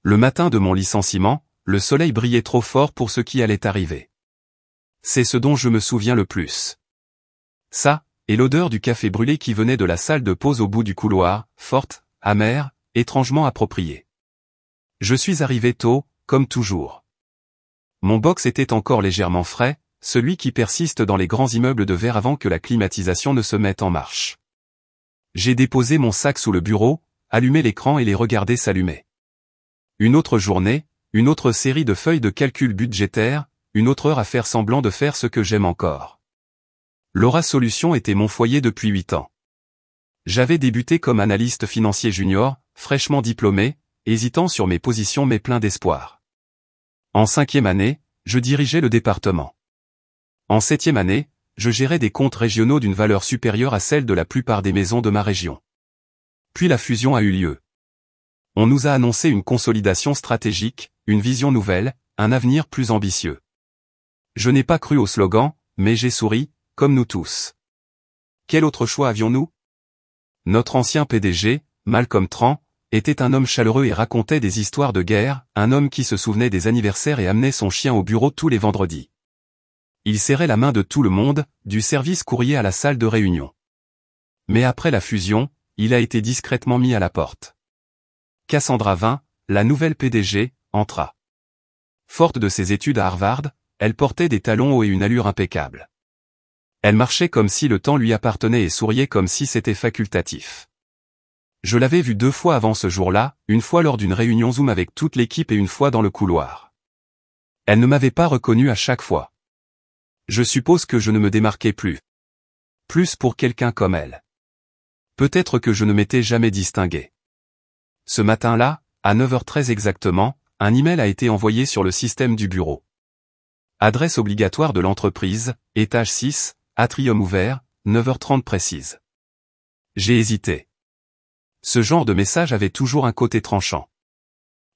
Le matin de mon licenciement, le soleil brillait trop fort pour ce qui allait arriver. C'est ce dont je me souviens le plus. Ça, et l'odeur du café brûlé qui venait de la salle de pause au bout du couloir, forte, amère, étrangement appropriée. Je suis arrivé tôt, comme toujours. Mon box était encore légèrement frais, celui qui persiste dans les grands immeubles de verre avant que la climatisation ne se mette en marche. J'ai déposé mon sac sous le bureau, allumé l'écran et les regardé s'allumer. Une autre journée, une autre série de feuilles de calcul budgétaire, une autre heure à faire semblant de faire ce que j'aime encore. Laura Solutions était mon foyer depuis 8 ans. J'avais débuté comme analyste financier junior, fraîchement diplômé, hésitant sur mes positions mais plein d'espoir. En 5e année, je dirigeais le département. En 7e année, je gérais des comptes régionaux d'une valeur supérieure à celle de la plupart des maisons de ma région. Puis la fusion a eu lieu. On nous a annoncé une consolidation stratégique, une vision nouvelle, un avenir plus ambitieux. Je n'ai pas cru au slogan, mais j'ai souri, comme nous tous. Quel autre choix avions-nous? Notre ancien PDG, Malcolm Tran, était un homme chaleureux et racontait des histoires de guerre, un homme qui se souvenait des anniversaires et amenait son chien au bureau tous les vendredis. Il serrait la main de tout le monde, du service courrier à la salle de réunion. Mais après la fusion, il a été discrètement mis à la porte. Cassandra Vin, la nouvelle PDG, entra. Forte de ses études à Harvard, elle portait des talons hauts et une allure impeccable. Elle marchait comme si le temps lui appartenait et souriait comme si c'était facultatif. Je l'avais vue 2 fois avant ce jour-là, une fois lors d'une réunion Zoom avec toute l'équipe et une fois dans le couloir. Elle ne m'avait pas reconnu à chaque fois. Je suppose que je ne me démarquais plus. Plus pour quelqu'un comme elle. Peut-être que je ne m'étais jamais distingué. Ce matin-là, à 9h13 exactement, un email a été envoyé sur le système du bureau. Adresse obligatoire de l'entreprise, étage 6, atrium ouvert, 9h30 précise. J'ai hésité. Ce genre de message avait toujours un côté tranchant.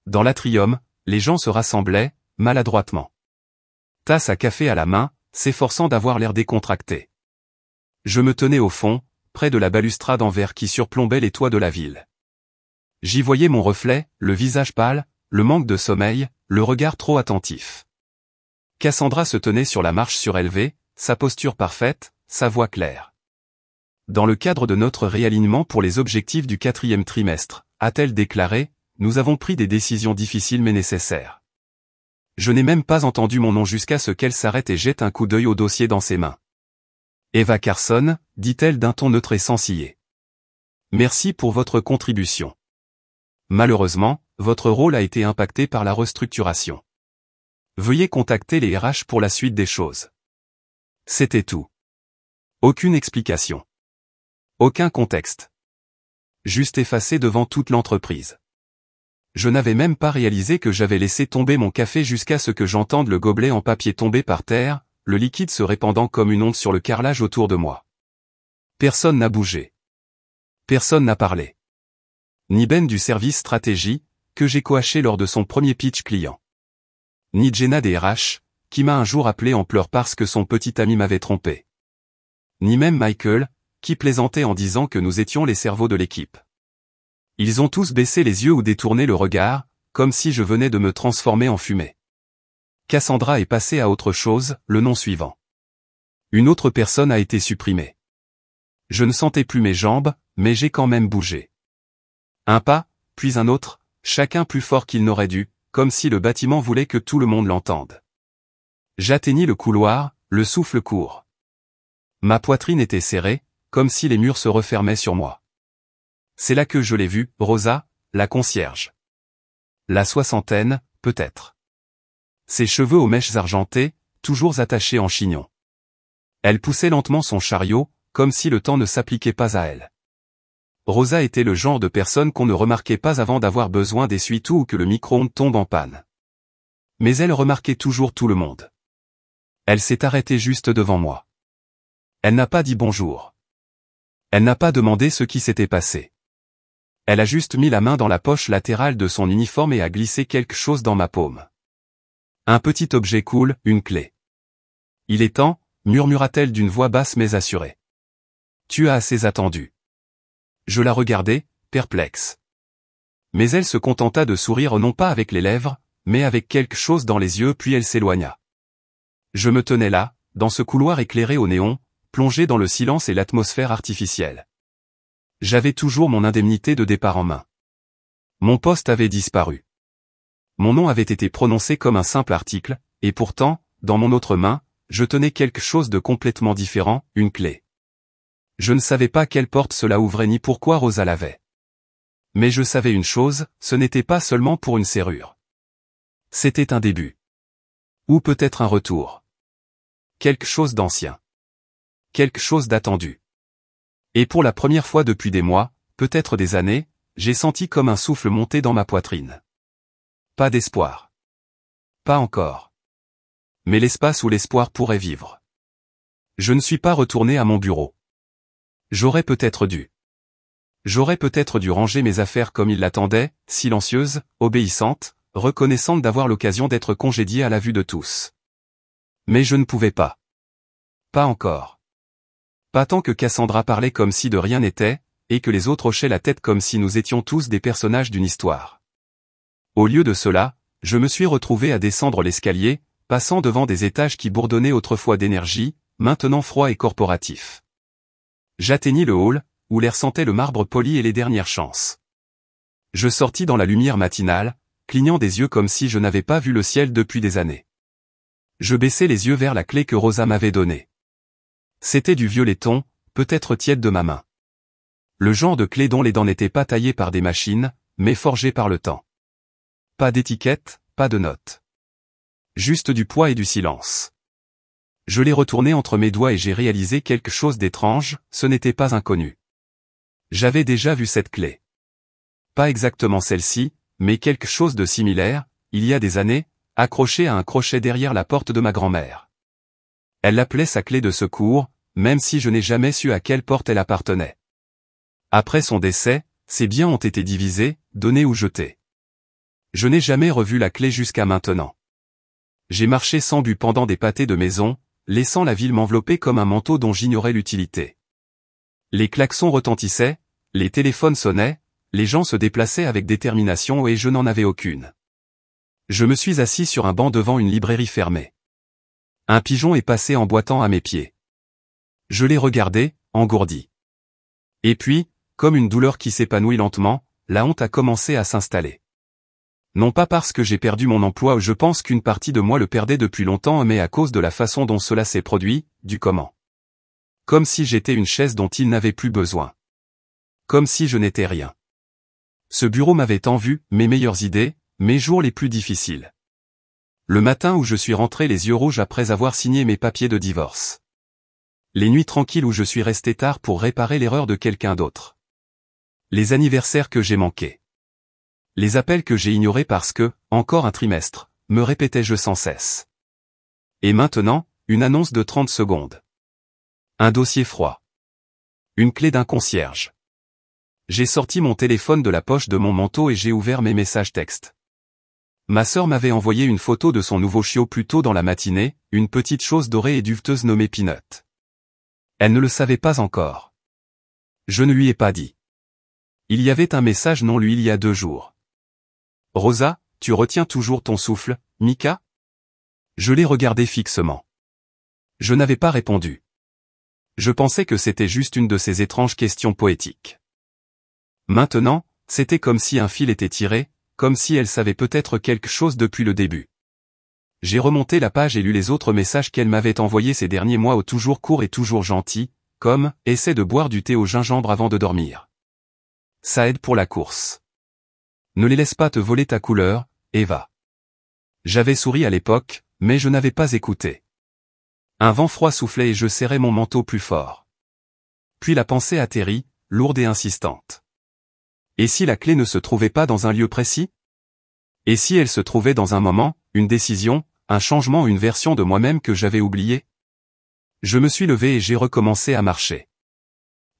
Dans l'atrium, les gens se rassemblaient, maladroitement. Tasse à café à la main, s'efforçant d'avoir l'air décontracté. Je me tenais au fond, près de la balustrade en verre qui surplombait les toits de la ville. J'y voyais mon reflet, le visage pâle, le manque de sommeil, le regard trop attentif. Cassandra se tenait sur la marche surélevée, sa posture parfaite, sa voix claire. Dans le cadre de notre réalignement pour les objectifs du 4e trimestre, a-t-elle déclaré, nous avons pris des décisions difficiles mais nécessaires. Je n'ai même pas entendu mon nom jusqu'à ce qu'elle s'arrête et jette un coup d'œil au dossier dans ses mains. Eva Carson, dit-elle d'un ton neutre et sensillé. Merci pour votre contribution. Malheureusement, votre rôle a été impacté par la restructuration. Veuillez contacter les RH pour la suite des choses. C'était tout. Aucune explication. Aucun contexte. Juste effacé devant toute l'entreprise. Je n'avais même pas réalisé que j'avais laissé tomber mon café jusqu'à ce que j'entende le gobelet en papier tomber par terre, le liquide se répandant comme une onde sur le carrelage autour de moi. Personne n'a bougé. Personne n'a parlé. Ni Ben du service stratégie, que j'ai coaché lors de son premier pitch client. Ni Jenna des RH, qui m'a un jour appelé en pleurs parce que son petit ami m'avait trompé. Ni même Michael, qui plaisantait en disant que nous étions les cerveaux de l'équipe. Ils ont tous baissé les yeux ou détourné le regard, comme si je venais de me transformer en fumée. Cassandra est passée à autre chose, le nom suivant. Une autre personne a été supprimée. Je ne sentais plus mes jambes, mais j'ai quand même bougé. Un pas, puis un autre, chacun plus fort qu'il n'aurait dû, comme si le bâtiment voulait que tout le monde l'entende. J'atteignis le couloir, le souffle court. Ma poitrine était serrée, comme si les murs se refermaient sur moi. C'est là que je l'ai vue, Rosa, la concierge. La soixantaine, peut-être. Ses cheveux aux mèches argentées, toujours attachés en chignon. Elle poussait lentement son chariot, comme si le temps ne s'appliquait pas à elle. Rosa était le genre de personne qu'on ne remarquait pas avant d'avoir besoin d'essuie-tout ou que le micro-ondes tombe en panne. Mais elle remarquait toujours tout le monde. Elle s'est arrêtée juste devant moi. Elle n'a pas dit bonjour. Elle n'a pas demandé ce qui s'était passé. Elle a juste mis la main dans la poche latérale de son uniforme et a glissé quelque chose dans ma paume. Un petit objet cool, une clé. Il est temps, murmura-t-elle d'une voix basse mais assurée. Tu as assez attendu. Je la regardais, perplexe. Mais elle se contenta de sourire non pas avec les lèvres, mais avec quelque chose dans les yeux puis elle s'éloigna. Je me tenais là, dans ce couloir éclairé au néon, plongé dans le silence et l'atmosphère artificielle. J'avais toujours mon indemnité de départ en main. Mon poste avait disparu. Mon nom avait été prononcé comme un simple article, et pourtant, dans mon autre main, je tenais quelque chose de complètement différent, une clé. Je ne savais pas quelle porte cela ouvrait ni pourquoi Rosa l'avait. Mais je savais une chose, ce n'était pas seulement pour une serrure. C'était un début. Ou peut-être un retour. Quelque chose d'ancien. Quelque chose d'attendu. Et pour la première fois depuis des mois, peut-être des années, j'ai senti comme un souffle monter dans ma poitrine. Pas d'espoir. Pas encore. Mais l'espace où l'espoir pourrait vivre. Je ne suis pas retourné à mon bureau. J'aurais peut-être dû. J'aurais peut-être dû ranger mes affaires comme il l'attendait, silencieuse, obéissante, reconnaissante d'avoir l'occasion d'être congédiée à la vue de tous. Mais je ne pouvais pas. Pas encore. Pas tant que Cassandra parlait comme si de rien n'était, et que les autres hochaient la tête comme si nous étions tous des personnages d'une histoire. Au lieu de cela, je me suis retrouvé à descendre l'escalier, passant devant des étages qui bourdonnaient autrefois d'énergie, maintenant froids et corporatifs. J'atteignis le hall, où l'air sentait le marbre poli et les dernières chances. Je sortis dans la lumière matinale, clignant des yeux comme si je n'avais pas vu le ciel depuis des années. Je baissai les yeux vers la clé que Rosa m'avait donnée. C'était du vieux laiton, peut-être tiède de ma main. Le genre de clé dont les dents n'étaient pas taillées par des machines, mais forgées par le temps. Pas d'étiquette, pas de notes. Juste du poids et du silence. Je l'ai retourné entre mes doigts et j'ai réalisé quelque chose d'étrange, ce n'était pas inconnu. J'avais déjà vu cette clé. Pas exactement celle-ci, mais quelque chose de similaire, il y a des années, accrochée à un crochet derrière la porte de ma grand-mère. Elle l'appelait sa clé de secours, même si je n'ai jamais su à quelle porte elle appartenait. Après son décès, ses biens ont été divisés, donnés ou jetés. Je n'ai jamais revu la clé jusqu'à maintenant. J'ai marché sans but pendant des pâtés de maison, laissant la ville m'envelopper comme un manteau dont j'ignorais l'utilité. Les klaxons retentissaient, les téléphones sonnaient, les gens se déplaçaient avec détermination et je n'en avais aucune. Je me suis assis sur un banc devant une librairie fermée. Un pigeon est passé en boitant à mes pieds. Je l'ai regardé, engourdi. Et puis, comme une douleur qui s'épanouit lentement, la honte a commencé à s'installer. Non pas parce que j'ai perdu mon emploi ou je pense qu'une partie de moi le perdait depuis longtemps mais à cause de la façon dont cela s'est produit, du comment. Comme si j'étais une chaise dont il n'avait plus besoin. Comme si je n'étais rien. Ce bureau m'avait tant vu, mes meilleures idées, mes jours les plus difficiles. Le matin où je suis rentré les yeux rouges après avoir signé mes papiers de divorce. Les nuits tranquilles où je suis resté tard pour réparer l'erreur de quelqu'un d'autre. Les anniversaires que j'ai manqués. Les appels que j'ai ignorés parce que, encore un trimestre, me répétais-je sans cesse. Et maintenant, une annonce de 30 secondes. Un dossier froid. Une clé d'un concierge. J'ai sorti mon téléphone de la poche de mon manteau et j'ai ouvert mes messages textes. Ma sœur m'avait envoyé une photo de son nouveau chiot plus tôt dans la matinée, une petite chose dorée et duveteuse nommée Peanut. Elle ne le savait pas encore. Je ne lui ai pas dit. Il y avait un message non lu il y a 2 jours. Rosa, tu retiens toujours ton souffle, Mika? Je l'ai regardé fixement. Je n'avais pas répondu. Je pensais que c'était juste une de ces étranges questions poétiques. Maintenant, c'était comme si un fil était tiré, comme si elle savait peut-être quelque chose depuis le début. J'ai remonté la page et lu les autres messages qu'elle m'avait envoyés ces derniers mois au toujours court et toujours gentil, comme « Essaie de boire du thé au gingembre avant de dormir. Ça aide pour la course. Ne les laisse pas te voler ta couleur, Eva. » J'avais souri à l'époque, mais je n'avais pas écouté. Un vent froid soufflait et je serrais mon manteau plus fort. Puis la pensée atterrit, lourde et insistante. Et si la clé ne se trouvait pas dans un lieu précis? Et si elle se trouvait dans un moment, une décision, un changement, une version de moi-même que j'avais oubliée? Je me suis levé et j'ai recommencé à marcher.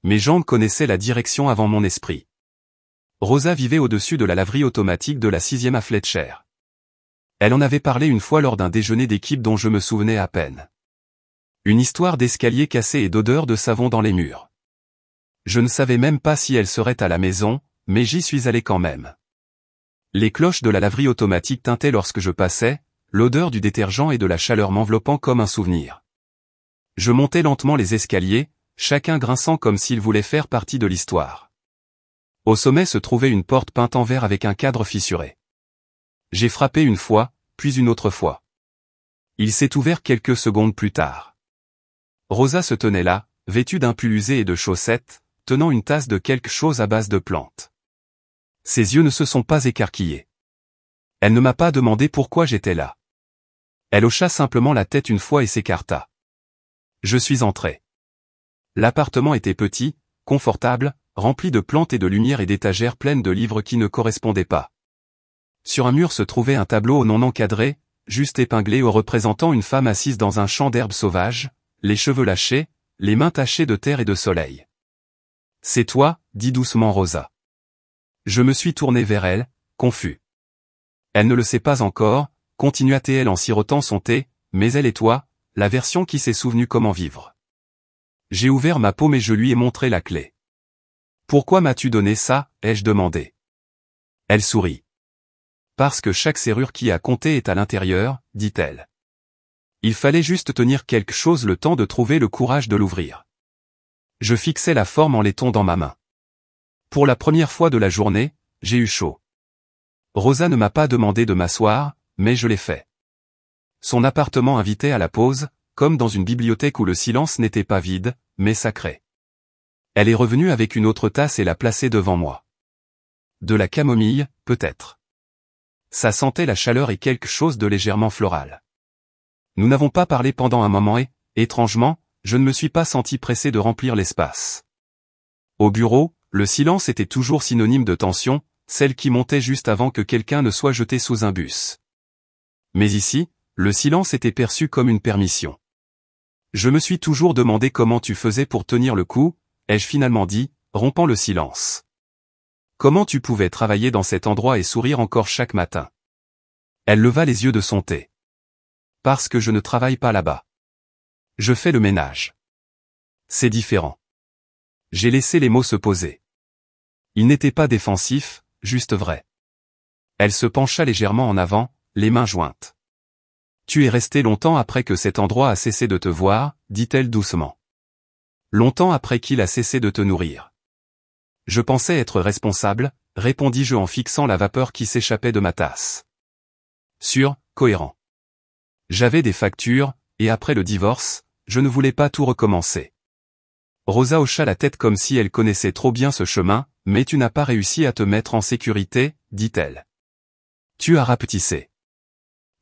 Mes jambes connaissaient la direction avant mon esprit. Rosa vivait au-dessus de la laverie automatique de la 6e à Fletcher. Elle en avait parlé une fois lors d'un déjeuner d'équipe dont je me souvenais à peine. Une histoire d'escalier cassé et d'odeur de savon dans les murs. Je ne savais même pas si elle serait à la maison, mais j'y suis allé quand même. Les cloches de la laverie automatique tintaient lorsque je passais, l'odeur du détergent et de la chaleur m'enveloppant comme un souvenir. Je montais lentement les escaliers, chacun grinçant comme s'il voulait faire partie de l'histoire. Au sommet se trouvait une porte peinte en vert avec un cadre fissuré. J'ai frappé une fois, puis une autre fois. Il s'est ouvert quelques secondes plus tard. Rosa se tenait là, vêtue d'un pull usé et de chaussettes, tenant une tasse de quelque chose à base de plantes. Ses yeux ne se sont pas écarquillés. Elle ne m'a pas demandé pourquoi j'étais là. Elle hocha simplement la tête une fois et s'écarta. Je suis entré. L'appartement était petit, confortable, rempli de plantes et de lumière et d'étagères pleines de livres qui ne correspondaient pas. Sur un mur se trouvait un tableau non encadré, juste épinglé représentant une femme assise dans un champ d'herbes sauvages, les cheveux lâchés, les mains tachées de terre et de soleil. « C'est toi » dit doucement Rosa. Je me suis tourné vers elle, confus. Elle ne le sait pas encore, continua-t-elle en sirotant son thé, mais elle et toi, la version qui s'est souvenue comment vivre. J'ai ouvert ma paume et je lui ai montré la clé. Pourquoi m'as-tu donné ça, ai-je demandé. Elle sourit. Parce que chaque serrure qui a compté est à l'intérieur, dit-elle. Il fallait juste tenir quelque chose le temps de trouver le courage de l'ouvrir. Je fixais la forme en laiton dans ma main. Pour la première fois de la journée, j'ai eu chaud. Rosa ne m'a pas demandé de m'asseoir, mais je l'ai fait. Son appartement invitait à la pause, comme dans une bibliothèque où le silence n'était pas vide, mais sacré. Elle est revenue avec une autre tasse et l'a placée devant moi. De la camomille, peut-être. Ça sentait la chaleur et quelque chose de légèrement floral. Nous n'avons pas parlé pendant un moment et, étrangement, je ne me suis pas senti pressé de remplir l'espace. Au bureau, le silence était toujours synonyme de tension, celle qui montait juste avant que quelqu'un ne soit jeté sous un bus. Mais ici, le silence était perçu comme une permission. Je me suis toujours demandé comment tu faisais pour tenir le coup, ai-je finalement dit, rompant le silence. Comment tu pouvais travailler dans cet endroit et sourire encore chaque matin? Elle leva les yeux de son thé. Parce que je ne travaille pas là-bas. Je fais le ménage. C'est différent. J'ai laissé les mots se poser. Ils n'étaient pas défensifs, juste vrais. Elle se pencha légèrement en avant, les mains jointes. Tu es resté longtemps après que cet endroit a cessé de te voir, dit-elle doucement. Longtemps après qu'il a cessé de te nourrir. Je pensais être responsable, répondis-je en fixant la vapeur qui s'échappait de ma tasse. Sûr, cohérent. J'avais des factures, et après le divorce, je ne voulais pas tout recommencer. Rosa hocha la tête comme si elle connaissait trop bien ce chemin, mais tu n'as pas réussi à te mettre en sécurité, dit-elle. Tu as rapetissé.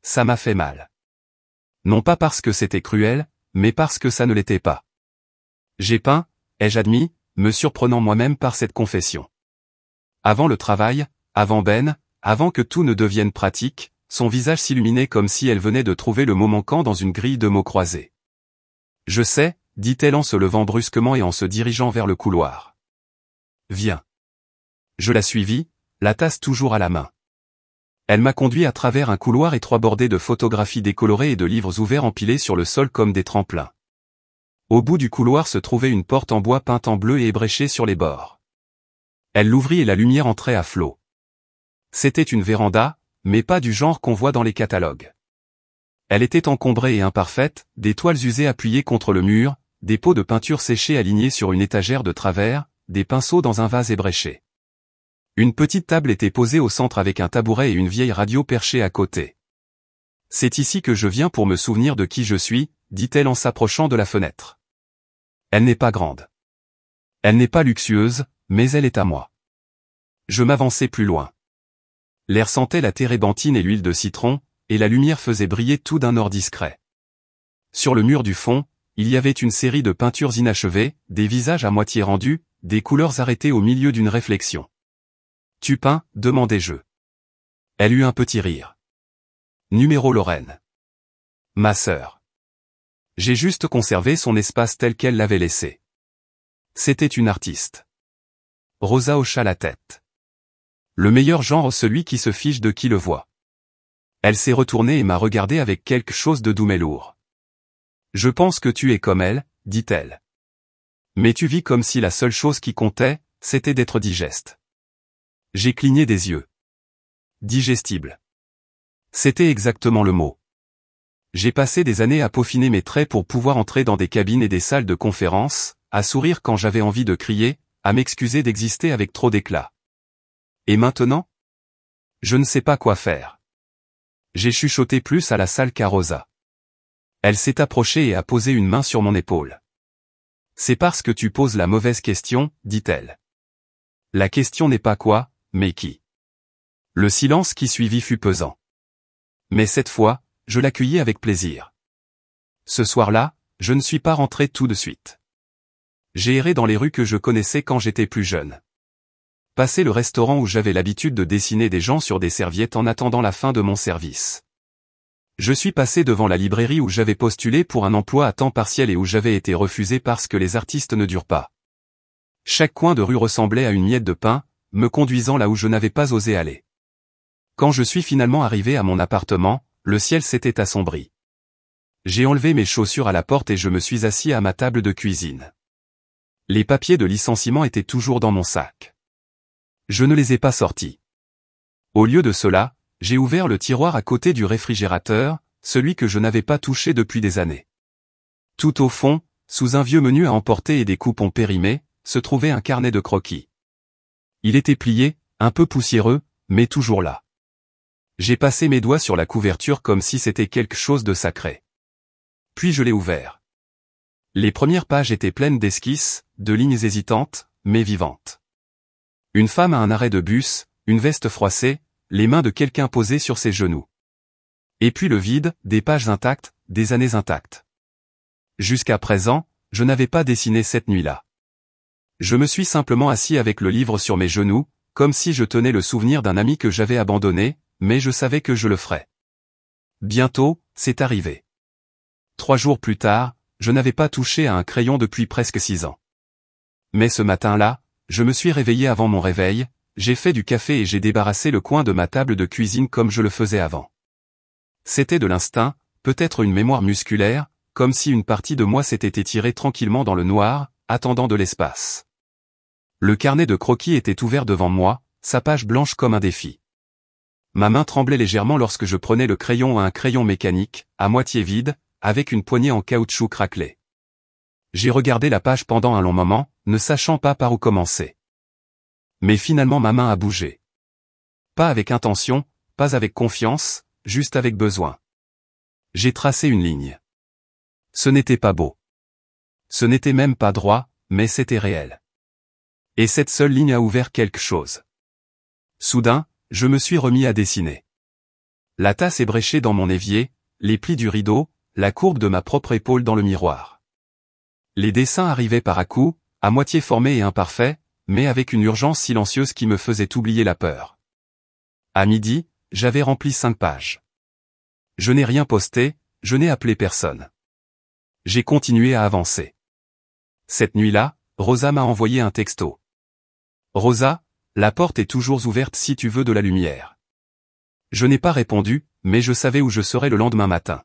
Ça m'a fait mal. Non pas parce que c'était cruel, mais parce que ça ne l'était pas. J'ai peint, ai-je admis, me surprenant moi-même par cette confession. Avant le travail, avant Ben, avant que tout ne devienne pratique, son visage s'illuminait comme si elle venait de trouver le mot manquant dans une grille de mots croisés. Je sais, dit-elle en se levant brusquement et en se dirigeant vers le couloir. Viens. Je la suivis, la tasse toujours à la main. Elle m'a conduit à travers un couloir étroit bordé de photographies décolorées et de livres ouverts empilés sur le sol comme des tremplins. Au bout du couloir se trouvait une porte en bois peinte en bleu et ébréchée sur les bords. Elle l'ouvrit et la lumière entrait à flot. C'était une véranda, mais pas du genre qu'on voit dans les catalogues. Elle était encombrée et imparfaite, des toiles usées appuyées contre le mur, des pots de peinture séchés alignés sur une étagère de travers, des pinceaux dans un vase ébréché. Une petite table était posée au centre avec un tabouret et une vieille radio perchée à côté. C'est ici que je viens pour me souvenir de qui je suis, dit-elle en s'approchant de la fenêtre. Elle n'est pas grande. Elle n'est pas luxueuse, mais elle est à moi. Je m'avançai plus loin. L'air sentait la térébenthine et l'huile de citron, et la lumière faisait briller tout d'un or discret. Sur le mur du fond, il y avait une série de peintures inachevées, des visages à moitié rendus, des couleurs arrêtées au milieu d'une réflexion. « Tu peins » demandai-je. Elle eut un petit rire. Numéro Lorraine. Ma sœur. J'ai juste conservé son espace tel qu'elle l'avait laissé. C'était une artiste. Rosa hocha la tête. Le meilleur genre, celui qui se fiche de qui le voit. Elle s'est retournée et m'a regardé avec quelque chose de doux mais lourd. Je pense que tu es comme elle, dit-elle. Mais tu vis comme si la seule chose qui comptait, c'était d'être digeste. J'ai cligné des yeux. digestible. C'était exactement le mot. J'ai passé des années à peaufiner mes traits pour pouvoir entrer dans des cabines et des salles de conférence, à sourire quand j'avais envie de crier, à m'excuser d'exister avec trop d'éclat. Et maintenant? Je ne sais pas quoi faire. J'ai chuchoté plus à la salle qu'à Rosa. Elle s'est approchée et a posé une main sur mon épaule. C'est parce que tu poses la mauvaise question, dit-elle. La question n'est pas quoi, mais qui. Le silence qui suivit fut pesant. Mais cette fois, je l'accueillis avec plaisir. Ce soir-là, je ne suis pas rentré tout de suite. J'ai erré dans les rues que je connaissais quand j'étais plus jeune. Passé le restaurant où j'avais l'habitude de dessiner des gens sur des serviettes en attendant la fin de mon service. Je suis passé devant la librairie où j'avais postulé pour un emploi à temps partiel et où j'avais été refusé parce que les artistes ne durent pas. Chaque coin de rue ressemblait à une miette de pain, me conduisant là où je n'avais pas osé aller. Quand je suis finalement arrivé à mon appartement, le ciel s'était assombri. J'ai enlevé mes chaussures à la porte et je me suis assis à ma table de cuisine. Les papiers de licenciement étaient toujours dans mon sac. Je ne les ai pas sortis. Au lieu de cela, j'ai ouvert le tiroir à côté du réfrigérateur, celui que je n'avais pas touché depuis des années. Tout au fond, sous un vieux menu à emporter et des coupons périmés, se trouvait un carnet de croquis. Il était plié, un peu poussiéreux, mais toujours là. J'ai passé mes doigts sur la couverture comme si c'était quelque chose de sacré. Puis je l'ai ouvert. Les premières pages étaient pleines d'esquisses, de lignes hésitantes, mais vivantes. Une femme à un arrêt de bus, une veste froissée, les mains de quelqu'un posées sur ses genoux. Et puis le vide, des pages intactes, des années intactes. Jusqu'à présent, je n'avais pas dessiné cette nuit-là. Je me suis simplement assis avec le livre sur mes genoux, comme si je tenais le souvenir d'un ami que j'avais abandonné, mais je savais que je le ferais. Bientôt, c'est arrivé. 3 jours plus tard, je n'avais pas touché à un crayon depuis presque 6 ans. Mais ce matin-là, je me suis réveillé avant mon réveil, j'ai fait du café et j'ai débarrassé le coin de ma table de cuisine comme je le faisais avant. C'était de l'instinct, peut-être une mémoire musculaire, comme si une partie de moi s'était étirée tranquillement dans le noir, attendant de l'espace. Le carnet de croquis était ouvert devant moi, sa page blanche comme un défi. Ma main tremblait légèrement lorsque je prenais le crayon à un crayon mécanique, à moitié vide, avec une poignée en caoutchouc craquelée. J'ai regardé la page pendant un long moment, ne sachant pas par où commencer. Mais finalement ma main a bougé. Pas avec intention, pas avec confiance, juste avec besoin. J'ai tracé une ligne. Ce n'était pas beau. Ce n'était même pas droit, mais c'était réel. Et cette seule ligne a ouvert quelque chose. Soudain, je me suis remis à dessiner. La tasse ébréchée dans mon évier, les plis du rideau, la courbe de ma propre épaule dans le miroir. Les dessins arrivaient par à-coups, à moitié formés et imparfaits, mais avec une urgence silencieuse qui me faisait oublier la peur. À midi, j'avais rempli 5 pages. Je n'ai rien posté, je n'ai appelé personne. J'ai continué à avancer. Cette nuit-là, Rosa m'a envoyé un texto. Rosa, la porte est toujours ouverte si tu veux de la lumière. Je n'ai pas répondu, mais je savais où je serais le lendemain matin.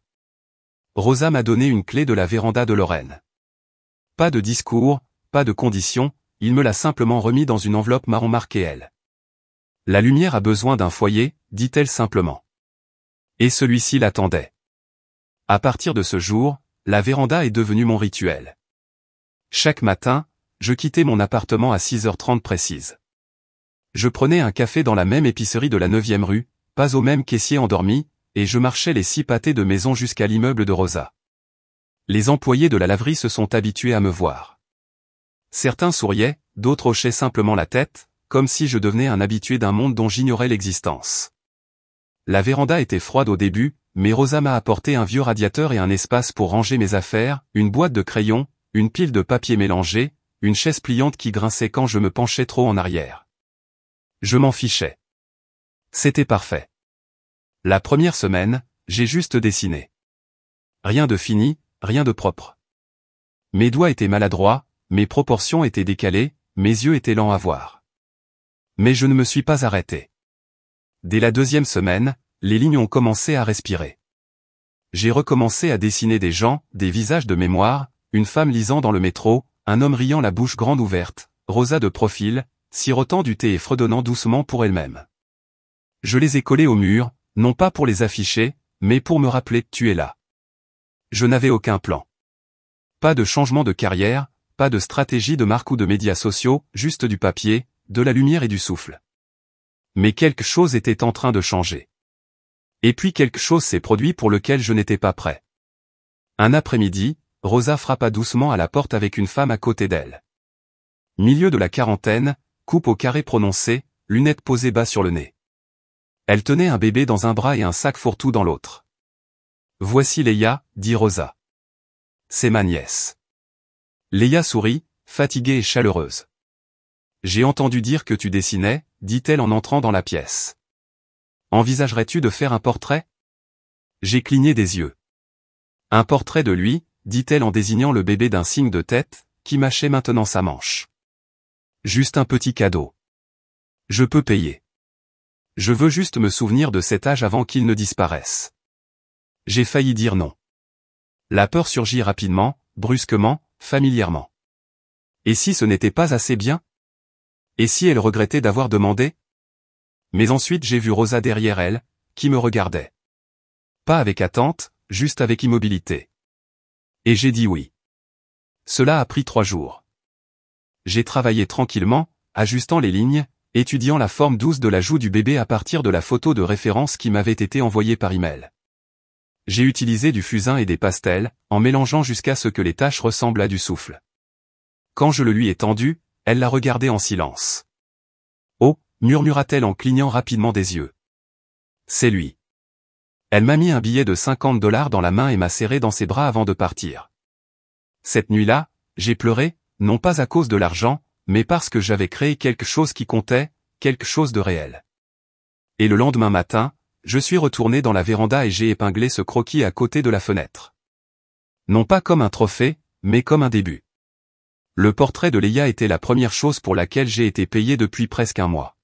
Rosa m'a donné une clé de la véranda de Lorraine. Pas de discours, pas de conditions, il me l'a simplement remis dans une enveloppe marron marquée elle. La lumière a besoin d'un foyer, dit-elle simplement. Et celui-ci l'attendait. À partir de ce jour, la véranda est devenue mon rituel. Chaque matin, je quittais mon appartement à 6h30 précise. Je prenais un café dans la même épicerie de la 9e rue, pas au même caissier endormi, et je marchais les 6 pâtés de maison jusqu'à l'immeuble de Rosa. Les employés de la laverie se sont habitués à me voir. Certains souriaient, d'autres hochaient simplement la tête, comme si je devenais un habitué d'un monde dont j'ignorais l'existence. La véranda était froide au début, mais Rosa m'a apporté un vieux radiateur et un espace pour ranger mes affaires, une boîte de crayons, une pile de papier mélangé, une chaise pliante qui grinçait quand je me penchais trop en arrière. Je m'en fichais. C'était parfait. La première semaine, j'ai juste dessiné. Rien de fini, rien de propre. Mes doigts étaient maladroits, mes proportions étaient décalées, mes yeux étaient lents à voir. Mais je ne me suis pas arrêté. Dès la 2e semaine, les lignes ont commencé à respirer. J'ai recommencé à dessiner des gens, des visages de mémoire, une femme lisant dans le métro, un homme riant la bouche grande ouverte, Rosa de profil, sirotant du thé et fredonnant doucement pour elle-même. Je les ai collés au mur, non pas pour les afficher, mais pour me rappeler « tu es là ». Je n'avais aucun plan. Pas de changement de carrière, pas de stratégie de marque ou de médias sociaux, juste du papier, de la lumière et du souffle. Mais quelque chose était en train de changer. Et puis quelque chose s'est produit pour lequel je n'étais pas prêt. Un après-midi, Rosa frappa doucement à la porte avec une femme à côté d'elle. Milieu de la quarantaine, coupe au carré prononcé, lunettes posées bas sur le nez. Elle tenait un bébé dans un bras et un sac fourre-tout dans l'autre. « Voici Leia », dit Rosa. « C'est ma nièce. » Leia sourit, fatiguée et chaleureuse. « J'ai entendu dire que tu dessinais », dit-elle en entrant dans la pièce. « Envisagerais-tu de faire un portrait ?» J'ai cligné des yeux. « Un portrait de lui », dit-elle en désignant le bébé d'un signe de tête, qui mâchait maintenant sa manche. « Juste un petit cadeau. Je peux payer. Je veux juste me souvenir de cet âge avant qu'il ne disparaisse. » J'ai failli dire non. La peur surgit rapidement, brusquement, familièrement. Et si ce n'était pas assez bien? Et si elle regrettait d'avoir demandé? Mais ensuite j'ai vu Rosa derrière elle, qui me regardait. Pas avec attente, juste avec immobilité. Et j'ai dit oui. Cela a pris 3 jours. J'ai travaillé tranquillement, ajustant les lignes, étudiant la forme douce de la joue du bébé à partir de la photo de référence qui m'avait été envoyée par email. J'ai utilisé du fusain et des pastels, en mélangeant jusqu'à ce que les taches ressemblent à du souffle. Quand je le lui ai tendu, elle l'a regardé en silence. « Oh » murmura-t-elle en clignant rapidement des yeux. « C'est lui. » Elle m'a mis un billet de $50 dans la main et m'a serré dans ses bras avant de partir. Cette nuit-là, j'ai pleuré, non pas à cause de l'argent, mais parce que j'avais créé quelque chose qui comptait, quelque chose de réel. Et le lendemain matin, je suis retourné dans la véranda et j'ai épinglé ce croquis à côté de la fenêtre. Non pas comme un trophée, mais comme un début. Le portrait de Leia était la première chose pour laquelle j'ai été payé depuis presque 1 mois.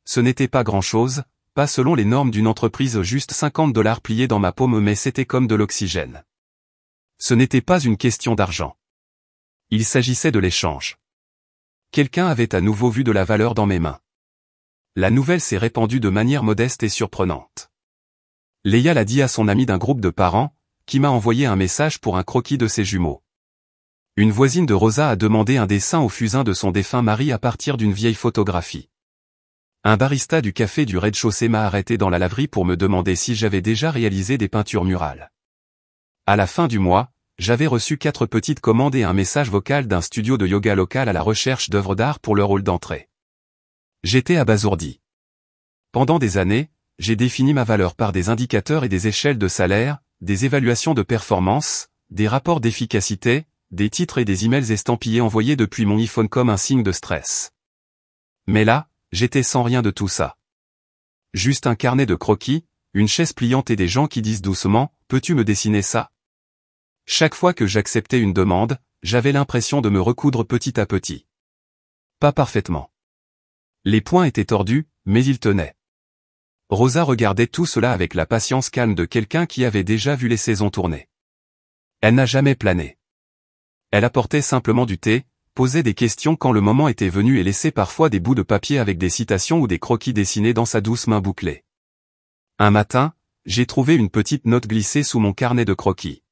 Ce n'était pas grand-chose, pas selon les normes d'une entreprise, juste $50 pliés dans ma paume, mais c'était comme de l'oxygène. Ce n'était pas une question d'argent. Il s'agissait de l'échange. Quelqu'un avait à nouveau vu de la valeur dans mes mains. La nouvelle s'est répandue de manière modeste et surprenante. Leia l'a dit à son ami d'un groupe de parents, qui m'a envoyé un message pour un croquis de ses jumeaux. Une voisine de Rosa a demandé un dessin au fusain de son défunt mari à partir d'une vieille photographie. Un barista du café du rez-de-chaussée m'a arrêté dans la laverie pour me demander si j'avais déjà réalisé des peintures murales. À la fin du mois, j'avais reçu 4 petites commandes et un message vocal d'un studio de yoga local à la recherche d'œuvres d'art pour leur hall d'entrée. J'étais abasourdi. Pendant des années, j'ai défini ma valeur par des indicateurs et des échelles de salaire, des évaluations de performance, des rapports d'efficacité, des titres et des emails estampillés envoyés depuis mon iPhone comme un signe de stress. Mais là, j'étais sans rien de tout ça. Juste un carnet de croquis, une chaise pliante et des gens qui disent doucement « Peux-tu me dessiner ça ?» Chaque fois que j'acceptais une demande, j'avais l'impression de me recoudre petit à petit. Pas parfaitement. Les poings étaient tordus, mais ils tenaient. Rosa regardait tout cela avec la patience calme de quelqu'un qui avait déjà vu les saisons tourner. Elle n'a jamais plané. Elle apportait simplement du thé, posait des questions quand le moment était venu et laissait parfois des bouts de papier avec des citations ou des croquis dessinés dans sa douce main bouclée. Un matin, j'ai trouvé une petite note glissée sous mon carnet de croquis.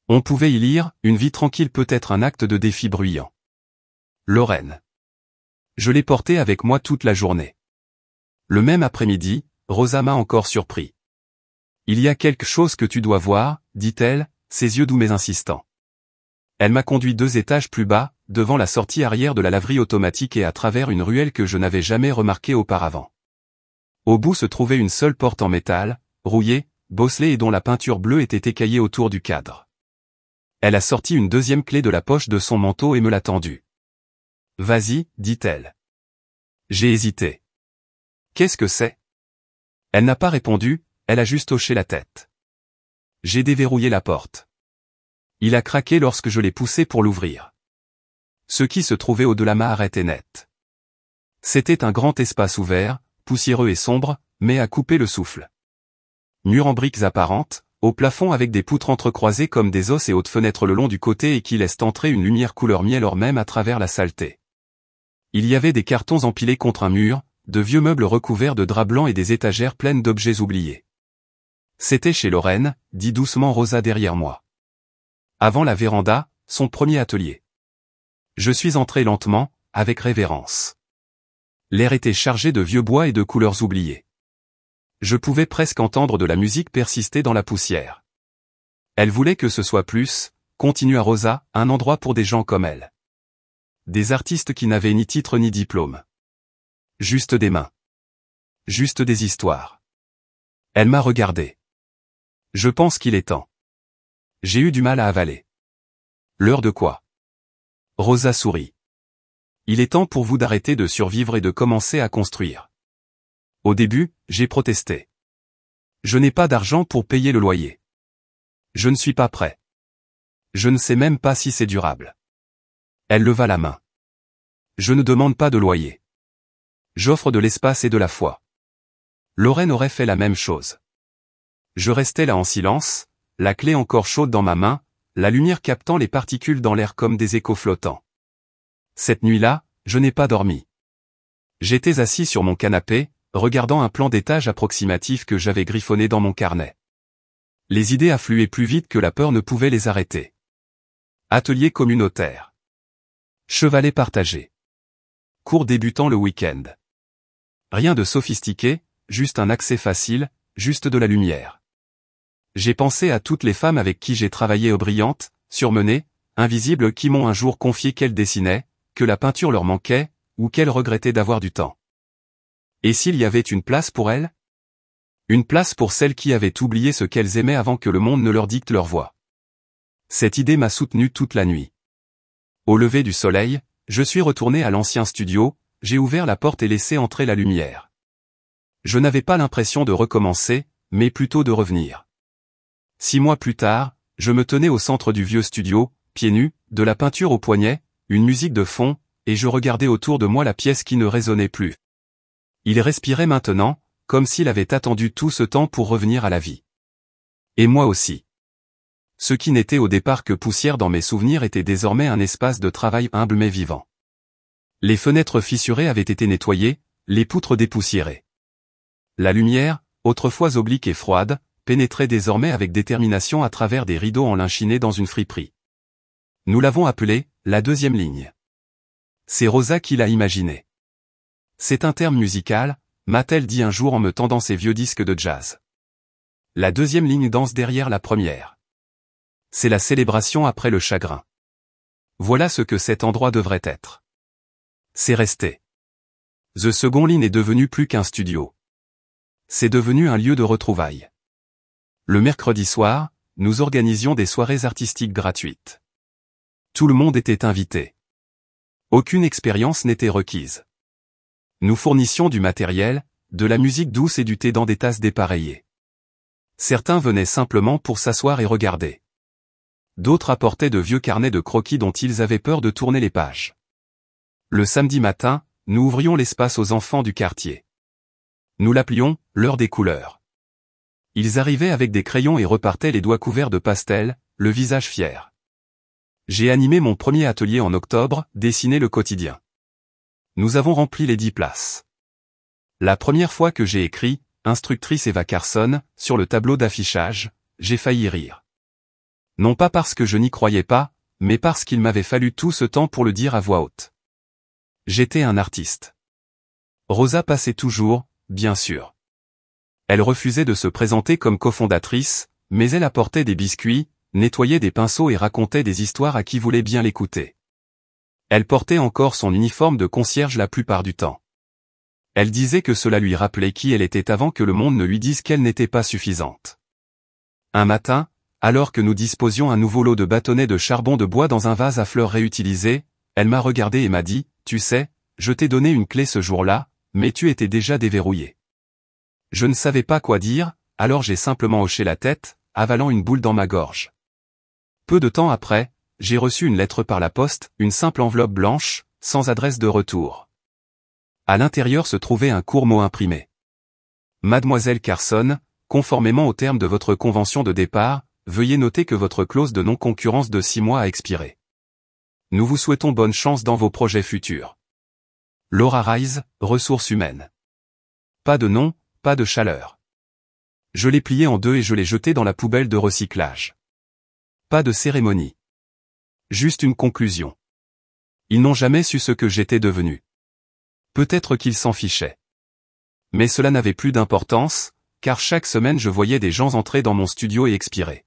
On pouvait y lire « Une vie tranquille peut être un acte de défi bruyant. » Lorraine. Je l'ai porté avec moi toute la journée. Le même après-midi, Rosa m'a encore surpris. « Il y a quelque chose que tu dois voir », dit-elle, ses yeux doux mais insistants. Elle m'a conduit 2 étages plus bas, devant la sortie arrière de la laverie automatique et à travers une ruelle que je n'avais jamais remarquée auparavant. Au bout se trouvait une seule porte en métal, rouillée, bosselée et dont la peinture bleue était écaillée autour du cadre. Elle a sorti une 2e clé de la poche de son manteau et me l'a tendue. « Vas-y », dit-elle. J'ai hésité. « Qu'est-ce que c'est ?» Elle n'a pas répondu, elle a juste hoché la tête. J'ai déverrouillé la porte. Il a craqué lorsque je l'ai poussé pour l'ouvrir. Ce qui se trouvait au-delà m'a arrêté net. C'était un grand espace ouvert, poussiéreux et sombre, mais à couper le souffle. Murs en briques apparentes, au plafond avec des poutres entrecroisées comme des os et hautes fenêtres le long du côté et qui laissent entrer une lumière couleur miel or même à travers la saleté. Il y avait des cartons empilés contre un mur, de vieux meubles recouverts de draps blancs et des étagères pleines d'objets oubliés. C'était chez Lorraine, dit doucement Rosa derrière moi. Avant la véranda, son premier atelier. Je suis entré lentement, avec révérence. L'air était chargé de vieux bois et de couleurs oubliées. Je pouvais presque entendre de la musique persister dans la poussière. Elle voulait que ce soit plus, continua Rosa, un endroit pour des gens comme elle. Des artistes qui n'avaient ni titre ni diplôme. Juste des mains. Juste des histoires. Elle m'a regardé. Je pense qu'il est temps. J'ai eu du mal à avaler. L'heure de quoi? Rosa sourit. Il est temps pour vous d'arrêter de survivre et de commencer à construire. Au début, j'ai protesté. Je n'ai pas d'argent pour payer le loyer. Je ne suis pas prêt. Je ne sais même pas si c'est durable. Elle leva la main. Je ne demande pas de loyer. J'offre de l'espace et de la foi. Lorraine aurait fait la même chose. Je restais là en silence, la clé encore chaude dans ma main, la lumière captant les particules dans l'air comme des échos flottants. Cette nuit-là, je n'ai pas dormi. J'étais assis sur mon canapé, regardant un plan d'étage approximatif que j'avais griffonné dans mon carnet. Les idées affluaient plus vite que la peur ne pouvait les arrêter. Atelier communautaire. Chevalet partagé. Cours débutant le week-end. Rien de sophistiqué, juste un accès facile, juste de la lumière. J'ai pensé à toutes les femmes avec qui j'ai travaillé brillantes, surmenées, invisibles qui m'ont un jour confié qu'elles dessinaient, que la peinture leur manquait, ou qu'elles regrettaient d'avoir du temps. Et s'il y avait une place pour elles? Une place pour celles qui avaient oublié ce qu'elles aimaient avant que le monde ne leur dicte leur voie. Cette idée m'a soutenu toute la nuit. Au lever du soleil, je suis retourné à l'ancien studio, j'ai ouvert la porte et laissé entrer la lumière. Je n'avais pas l'impression de recommencer, mais plutôt de revenir. 6 mois plus tard, je me tenais au centre du vieux studio, pieds nus, de la peinture au poignet, une musique de fond, et je regardais autour de moi la pièce qui ne résonnait plus. Il respirait maintenant, comme s'il avait attendu tout ce temps pour revenir à la vie. Et moi aussi. Ce qui n'était au départ que poussière dans mes souvenirs était désormais un espace de travail humble mais vivant. Les fenêtres fissurées avaient été nettoyées, les poutres dépoussiérées. La lumière, autrefois oblique et froide, pénétrait désormais avec détermination à travers des rideaux enlinchinés dans une friperie. Nous l'avons appelée la deuxième ligne. C'est Rosa qui l'a imaginé. C'est un terme musical, m'a-t-elle dit un jour en me tendant ses vieux disques de jazz. La deuxième ligne danse derrière la première. C'est la célébration après le chagrin. Voilà ce que cet endroit devrait être. C'est resté. The Second Line est devenu plus qu'un studio. C'est devenu un lieu de retrouvailles. Le mercredi soir, nous organisions des soirées artistiques gratuites. Tout le monde était invité. Aucune expérience n'était requise. Nous fournissions du matériel, de la musique douce et du thé dans des tasses dépareillées. Certains venaient simplement pour s'asseoir et regarder. D'autres apportaient de vieux carnets de croquis dont ils avaient peur de tourner les pages. Le samedi matin, nous ouvrions l'espace aux enfants du quartier. Nous l'appelions « l'heure des couleurs ». Ils arrivaient avec des crayons et repartaient les doigts couverts de pastel, le visage fier. J'ai animé mon premier atelier en octobre, dessiner le quotidien. Nous avons rempli les 10 places. La première fois que j'ai écrit « Instructrice Eva Carson » sur le tableau d'affichage, j'ai failli rire. Non pas parce que je n'y croyais pas, mais parce qu'il m'avait fallu tout ce temps pour le dire à voix haute. J'étais un artiste. Rosa passait toujours, bien sûr. Elle refusait de se présenter comme cofondatrice, mais elle apportait des biscuits, nettoyait des pinceaux et racontait des histoires à qui voulait bien l'écouter. Elle portait encore son uniforme de concierge la plupart du temps. Elle disait que cela lui rappelait qui elle était avant que le monde ne lui dise qu'elle n'était pas suffisante. Un matin, alors que nous disposions un nouveau lot de bâtonnets de charbon de bois dans un vase à fleurs réutilisé, elle m'a regardé et m'a dit, « Tu sais, je t'ai donné une clé ce jour-là, mais tu étais déjà déverrouillé. » Je ne savais pas quoi dire, alors j'ai simplement hoché la tête, avalant une boule dans ma gorge. Peu de temps après, j'ai reçu une lettre par la poste, une simple enveloppe blanche, sans adresse de retour. À l'intérieur se trouvait un court mot imprimé. Mademoiselle Carson, conformément aux termes de votre convention de départ, veuillez noter que votre clause de non-concurrence de 6 mois a expiré. Nous vous souhaitons bonne chance dans vos projets futurs. Laura Rise, ressources humaines. pas de nom, pas de chaleur. Je l'ai plié en deux et je l'ai jeté dans la poubelle de recyclage. Pas de cérémonie. Juste une conclusion. Ils n'ont jamais su ce que j'étais devenu. Peut-être qu'ils s'en fichaient. Mais cela n'avait plus d'importance, car chaque semaine je voyais des gens entrer dans mon studio et expirer.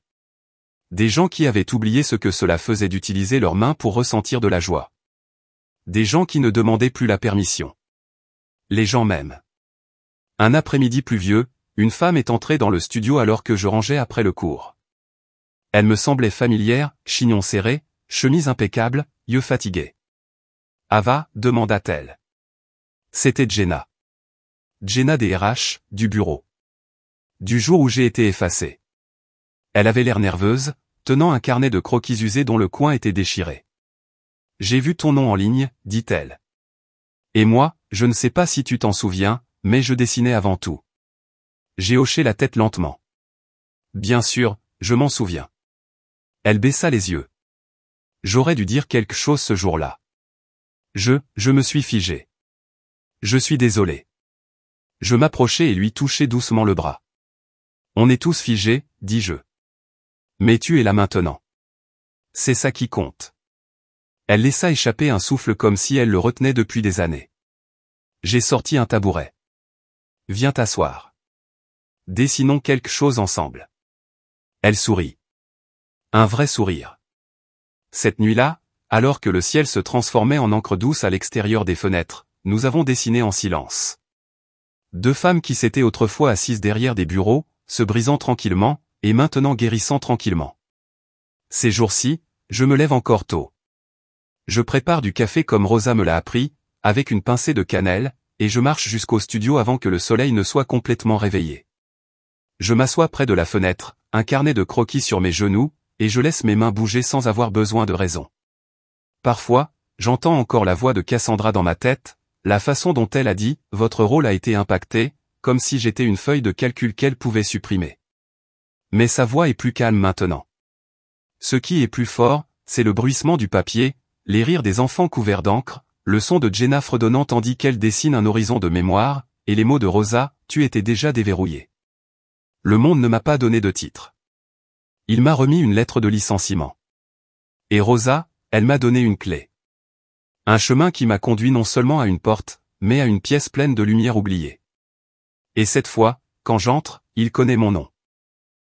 Des gens qui avaient oublié ce que cela faisait d'utiliser leurs mains pour ressentir de la joie. Des gens qui ne demandaient plus la permission. Les gens m'aiment. Un après-midi pluvieux, une femme est entrée dans le studio alors que je rangeais après le cours. Elle me semblait familière, chignon serré, chemise impeccable, yeux fatigués. « Ava » demanda-t-elle. C'était Jenna. Jenna des RH, du bureau. Du jour où j'ai été effacé. Elle avait l'air nerveuse, tenant un carnet de croquis usés dont le coin était déchiré. « J'ai vu ton nom en ligne, dit-elle. Et moi, je ne sais pas si tu t'en souviens, mais je dessinais avant tout. » J'ai hoché la tête lentement. Bien sûr, je m'en souviens. Elle baissa les yeux. J'aurais dû dire quelque chose ce jour-là. Je me suis figé. Je suis désolé. Je m'approchai et lui touchai doucement le bras. On est tous figés, dis-je. Mais tu es là maintenant. C'est ça qui compte. Elle laissa échapper un souffle comme si elle le retenait depuis des années. J'ai sorti un tabouret. Viens t'asseoir. Dessinons quelque chose ensemble. Elle sourit. Un vrai sourire. Cette nuit-là, alors que le ciel se transformait en encre douce à l'extérieur des fenêtres, nous avons dessiné en silence. Deux femmes qui s'étaient autrefois assises derrière des bureaux, se brisant tranquillement, et maintenant guérissant tranquillement. Ces jours-ci, je me lève encore tôt. Je prépare du café comme Rosa me l'a appris, avec une pincée de cannelle, et je marche jusqu'au studio avant que le soleil ne soit complètement réveillé. Je m'assois près de la fenêtre, un carnet de croquis sur mes genoux, et je laisse mes mains bouger sans avoir besoin de raison. Parfois, j'entends encore la voix de Cassandra dans ma tête, la façon dont elle a dit « Votre rôle a été impacté », comme si j'étais une feuille de calcul qu'elle pouvait supprimer. Mais sa voix est plus calme maintenant. Ce qui est plus fort, c'est le bruissement du papier, les rires des enfants couverts d'encre, le son de Jenna fredonnant tandis qu'elle dessine un horizon de mémoire, et les mots de Rosa, tu étais déjà déverrouillé. Le monde ne m'a pas donné de titre. Il m'a remis une lettre de licenciement. Et Rosa, elle m'a donné une clé. Un chemin qui m'a conduit non seulement à une porte, mais à une pièce pleine de lumière oubliée. Et cette fois, quand j'entre, il connaît mon nom.